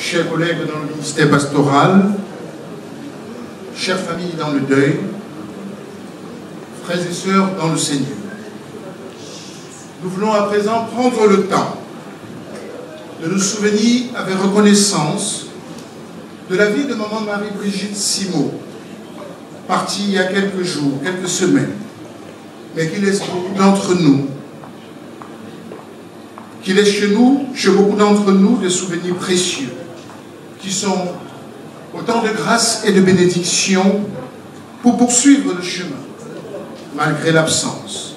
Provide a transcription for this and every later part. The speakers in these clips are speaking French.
chers collègues dans le ministère pastoral, chères familles dans le deuil, frères et sœurs dans le Seigneur. Nous voulons à présent prendre le temps de nous souvenir avec reconnaissance de la vie de maman Marie-Brigitte Simot, partie il y a quelques jours, quelques semaines, mais qui laisse beaucoup d'entre nous, qui laisse chez beaucoup d'entre nous des souvenirs précieux, qui sont autant de grâce et de bénédiction pour poursuivre le chemin, malgré l'absence.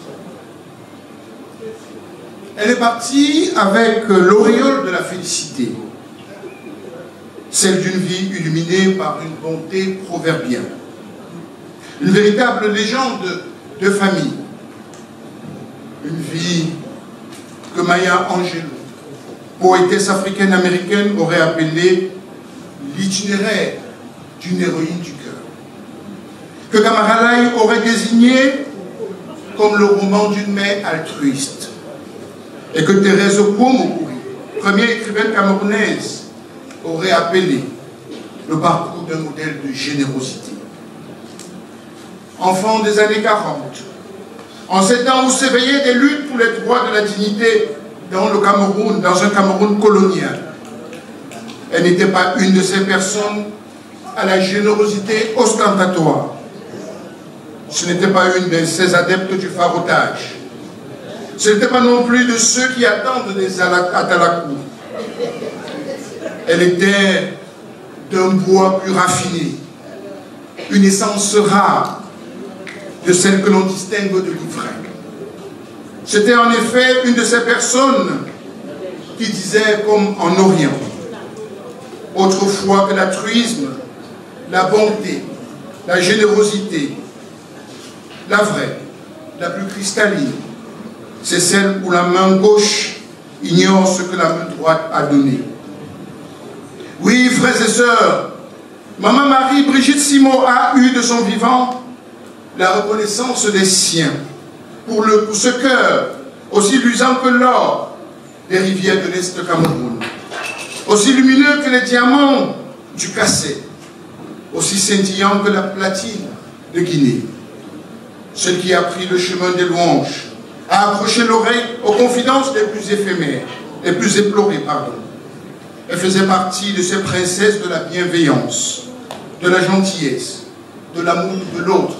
Elle est partie avec l'auréole de la félicité, celle d'une vie illuminée par une bonté proverbiale. Une véritable légende de famille. Une vie que Maya Angelou, poétesse africaine-américaine, aurait appelée l'itinéraire d'une héroïne du cœur. Que Kamaralai aurait désigné comme le roman d'une mère altruiste. Et que Thérèse Kouamoukoui, première écrivaine camerounaise, aurait appelé le parcours d'un modèle de générosité. Enfant des années 40, en ces temps où s'éveillaient des luttes pour les droits de la dignité dans le Cameroun, dans un Cameroun colonial, elle n'était pas une de ces personnes à la générosité ostentatoire. Ce n'était pas une de ces adeptes du farotage. Ce n'était pas non plus de ceux qui attendent des atalakou. Elle était d'un bois plus raffiné, une essence rare de celle que l'on distingue de l'ivraie. C'était en effet une de ces personnes qui disaient comme en Orient, autrefois que l'altruisme, la bonté, la générosité, la vraie, la plus cristalline, c'est celle où la main gauche ignore ce que la main droite a donné. Oui, frères et sœurs, maman Marie-Brigitte Simot a eu de son vivant la reconnaissance des siens pour ce cœur, aussi luisant que l'or des rivières de l'Est Cameroun, aussi lumineux que les diamants du Cassé, aussi scintillant que la platine de Guinée. Celle qui a pris le chemin des louanges, a accroché l'oreille aux confidences les plus éphémères, les plus éplorées, pardon. Elle faisait partie de ces princesses de la bienveillance, de la gentillesse, de l'amour de l'autre,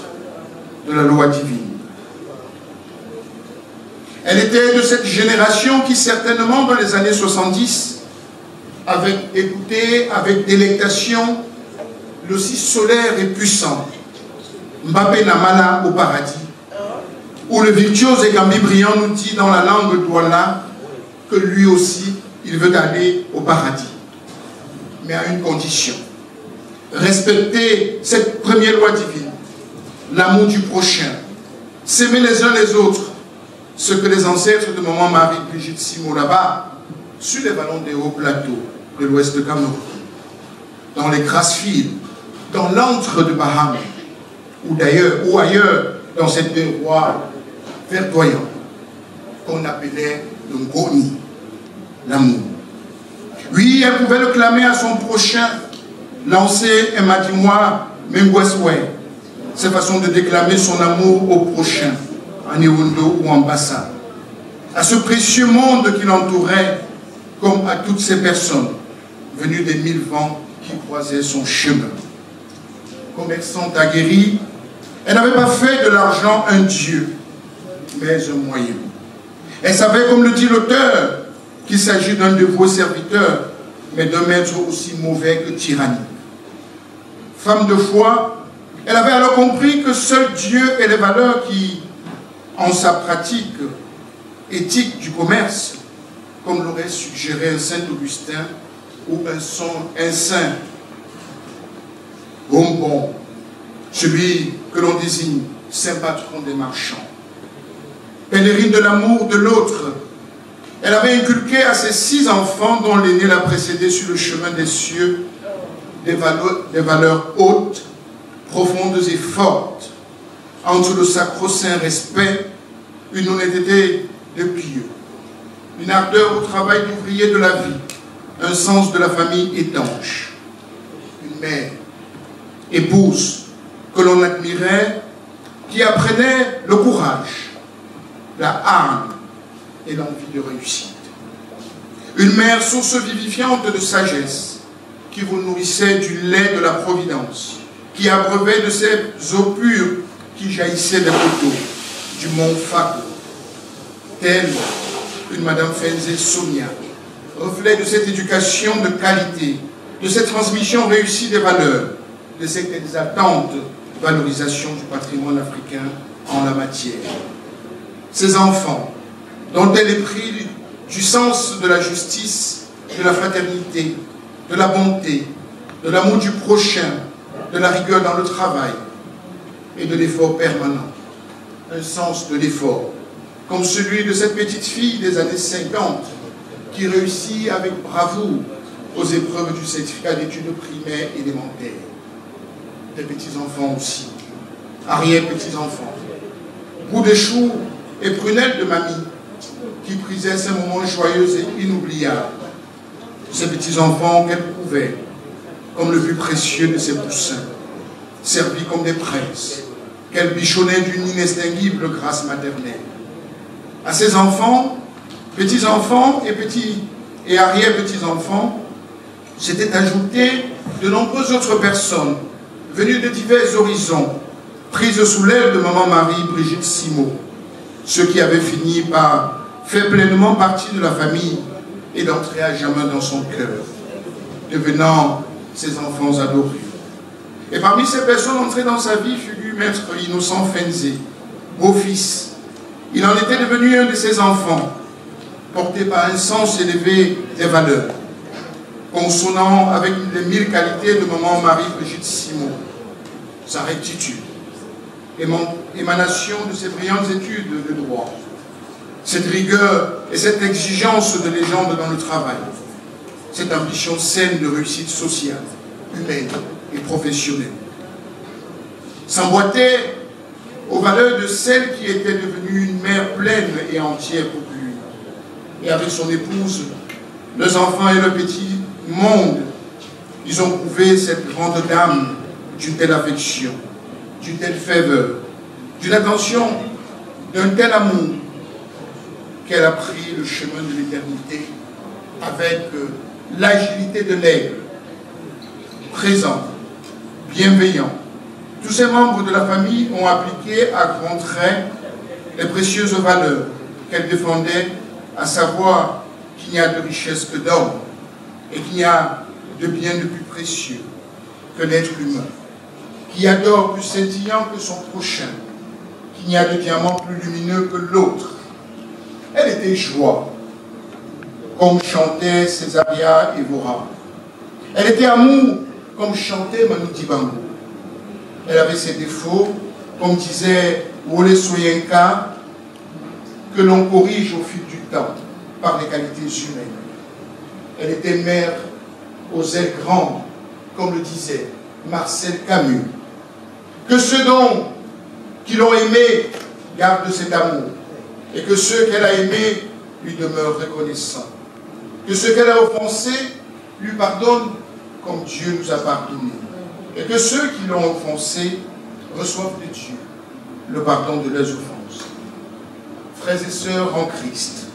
de la loi divine. Elle était de cette génération qui, certainement, dans les années 70, avait écouté avec délectation le si solaire et puissant Mbappé Namala au paradis, où le virtuose et Gambi Briand nous dit dans la langue douala que lui aussi, il veut aller au paradis. Mais à une condition. Respecter cette première loi divine, l'amour du prochain, s'aimer les uns les autres, ce que les ancêtres de maman Marie-Brigitte Simot là-bas, sur les vallons des hauts plateaux de l'ouest de Cameroun, dans les Grassfields, dans l'antre de Baham, ou ailleurs, dans cette terroir verdoyant, qu'on appelait le Ngoni, l'amour. Oui, elle pouvait le clamer à son prochain, lancer un madimois, Mengweswe, sa façon de déclamer son amour au prochain, en Iwundo ou en Bassa, à ce précieux monde qui l'entourait, comme à toutes ces personnes venues des 1000 vents qui croisaient son chemin. Commerçante aguerrie, elle n'avait pas fait de l'argent un dieu, mais un moyen. Elle savait, comme le dit l'auteur, qu'il s'agit d'un dévoué serviteur, mais d'un maître aussi mauvais que tyrannique. Femme de foi, elle avait alors compris que seul Dieu et les valeurs qui, en sa pratique éthique du commerce, comme l'aurait suggéré un Saint-Augustin ou un saint bonbon, celui que l'on désigne saint patron des marchands. Pèlerine de l'amour de l'autre, elle avait inculqué à ses 6 enfants, dont l'aîné l'a précédé sur le chemin des cieux, des valeurs hautes, profondes et fortes, entre le sacro-saint respect, une honnêteté de pieux, une ardeur au travail d'ouvrier de la vie, un sens de la famille étanche. Une mère, épouse, que l'on admirait, qui apprenait le courage, la hargne et l'envie de réussite. Une mère source vivifiante de sagesse, qui vous nourrissait du lait de la providence, qui abreuvait de ces eaux pures qui jaillissaient des coteaux du mont Fago. Telle une Madame Fenzé Sonia, reflet de cette éducation de qualité, de cette transmission réussie des valeurs, de cette exaltante valorisation du patrimoine africain en la matière. Ces enfants, dont elle est pris du sens de la justice, de la fraternité, de la bonté, de l'amour du prochain, de la rigueur dans le travail et de l'effort permanent. Un sens de l'effort, comme celui de cette petite fille des années 50 qui réussit avec bravoure aux épreuves du certificat d'études primaires élémentaires. Des petits-enfants aussi, arrière-petits-enfants, bouts de chou et prunelles de mamie qui prisaient ces moments joyeux et inoubliables. Ces petits-enfants qu'elle couvait comme le but précieux de ses poussins, servis comme des princes, qu'elle bichonnait d'une inextinguible grâce maternelle. À ces enfants, petits-enfants et arrière-petits-enfants, s'étaient ajoutées de nombreuses autres personnes venues de divers horizons, prises sous l'aile de maman Marie Brigitte Simot, ceux qui avaient fini par faire pleinement partie de la famille et d'entrer à jamais dans son cœur, devenant ses enfants adorés. Et parmi ces personnes entrées dans sa vie figure maître Innocent Fenzé, beau-fils. Il en était devenu un de ses enfants, porté par un sens élevé des valeurs, consonnant avec les 1000 qualités de maman Marie-Brigitte Simot, sa rectitude, émanation de ses brillantes études de droit, cette rigueur et cette exigence de légende dans le travail, cette ambition saine de réussite sociale, humaine et professionnelle. S'emboîtait aux valeurs de celle qui était devenue une mère pleine et entière pour lui. Et avec son épouse, leurs enfants et le petit monde, ils ont prouvé cette grande dame d'une telle affection, d'une telle ferveur, d'une attention, d'un tel amour, qu'elle a pris le chemin de l'éternité avec l'agilité de l'aigle, présent, bienveillant. Tous ces membres de la famille ont appliqué à grands traits les précieuses valeurs qu'elle défendait, à savoir qu'il n'y a de richesse que d'homme et qu'il n'y a de bien de plus précieux que l'être humain, qu'il y a d'or plus scintillant que son prochain, qu'il n'y a de diamant plus lumineux que l'autre. Elle était joie, comme chantait Césaria Evora. Elle était amour, comme chantait Manu Dibango. Elle avait ses défauts, comme disait Wole Soyinka, que l'on corrige au fil du temps par les qualités humaines. Elle était mère aux ailes grandes, comme le disait Marcel Camus. Que ceux qui l'ont aimé gardent cet amour, et que ceux qu'elle a aimés lui demeurent reconnaissants. Que ceux qu'elle a offensés lui pardonnent comme Dieu nous a pardonné. Et que ceux qui l'ont offensé reçoivent de Dieu le pardon de leurs offenses. Frères et sœurs en Christ,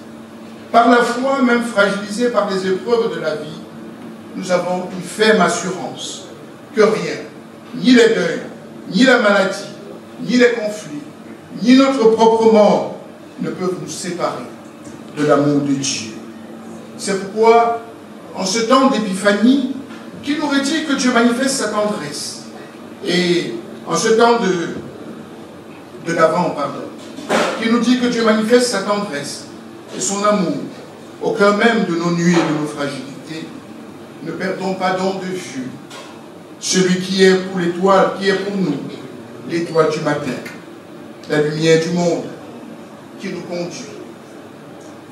par la foi, même fragilisés par les épreuves de la vie, nous avons une ferme assurance que rien, ni les deuils, ni la maladie, ni les conflits, ni notre propre mort ne peuvent nous séparer de l'amour de Dieu. C'est pourquoi, en ce temps d'épiphanie, qui nous dit que Dieu manifeste sa tendresse, et en ce temps de l'Avent, qui nous dit que Dieu manifeste sa tendresse et son amour au cœur même de nos nuits et de nos fragilités, ne perdons pas donc de vue celui qui est pour l'étoile, qui est pour nous l'étoile du matin, la lumière du monde, qui nous conduit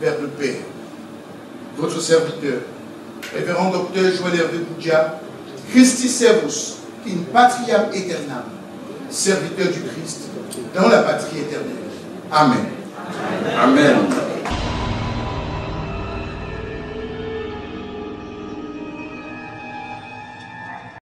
vers le Père. Votre serviteur, révérend docteur Joël Hervé Boudia, Christi Servus, in patria aeternam, serviteur du Christ dans la patrie éternelle. Amen. Amen.